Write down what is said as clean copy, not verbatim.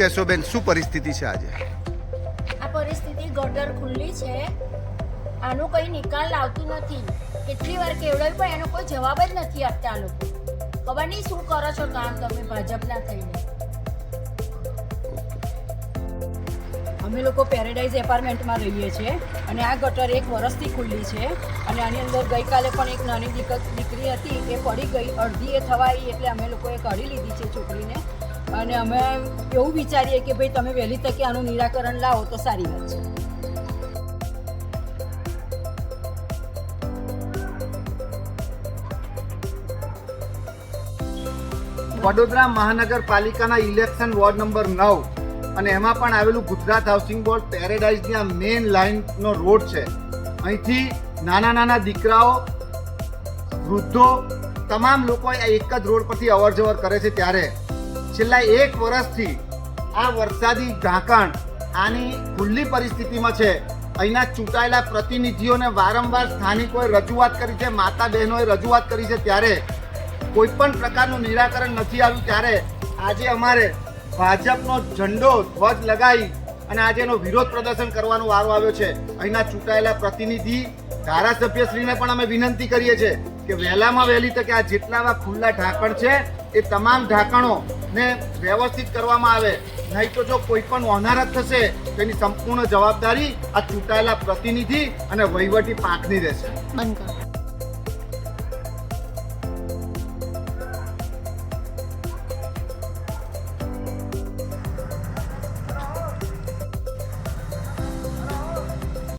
કહેશો બેન, શું પરિસ્થિતિ છે આજે? આ પરિસ્થિતિ ગટર ખુલ્લી છે, આનો કોઈ નિકાલ આવતું નથી. કેટલી વાર કેવડાવી પણ એનો કોઈ જવાબ જ નથી આપતા આ લોકો. ખબર નહીં શું કરો છો કામ તમે ભાજપના થઈને. અમે લોકો પેરેડાઇઝ એપાર્ટમેન્ટમાં રહીએ છીએ અને આ ગટર 1 વર્ષથી ખુલ્લી છે અને આની અંદર ગઈકાલે પણ એક નાની દીકરી હતી, એ પડી ગઈ. અડધી એ થવાઈ એટલે અમે લોકોએ કાઢી લીધી છે છોકરીને અને અમે એવું વિચારીએ કે ભાઈ તમે વહેલી તકે આનું નિરાકરણ લાવો તો સારી વાત છે. વડોદરા મહાનગરપાલિકાના ઇલેક્શન વોર્ડ નંબર 9 અને એમાં પણ આવેલું ગુજરાત હાઉસિંગ બોર્ડ પેરેડાઇઝની આ મેઇન લાઇનનો રોડ છે. અહીંથી નાના નાના દીકરાઓ, વૃદ્ધો, તમામ લોકો આ એક જ રોડ પરથી અવર જવર કરે છે. ત્યારે છેલ્લા 1 વર્ષથી આ વરસાદી ઢાંકણ આની ખુલ્લી પરિસ્થિતિમાં છે. અહીંના ચૂંટાયેલા પ્રતિનિધિઓને વારંવાર સ્થાનિકોએ રજૂઆત કરી છે, માતા બહેનોએ રજૂઆત કરી છે, ત્યારે કોઈ પણ પ્રકારનું નિરાકરણ નથી આવ્યું. ત્યારે આજે અમારે ભાજપનો ઝંડો ધ્વજ લગાવી અને આજે એનો વિરોધ પ્રદર્શન કરવાનો વારો આવ્યો છે. અહીંના ચૂંટાયેલા પ્રતિનિધિ ધારાસભ્યશ્રીને પણ અમે વિનંતી કરીએ છીએ કે વહેલામાં વહેલી તકે આ જેટલા આવા ખુલ્લા ઢાંકણ છે એ તમામ ઢાંકણોને વ્યવસ્થિત કરવામાં આવે. નહીં તો જો કોઈ પણ હોનારત થશે તેની સંપૂર્ણ જવાબદારી આ ચૂંટાયેલા પ્રતિનિધિ અને વહીવટી પાંખની રહેશે. બંધ કરો.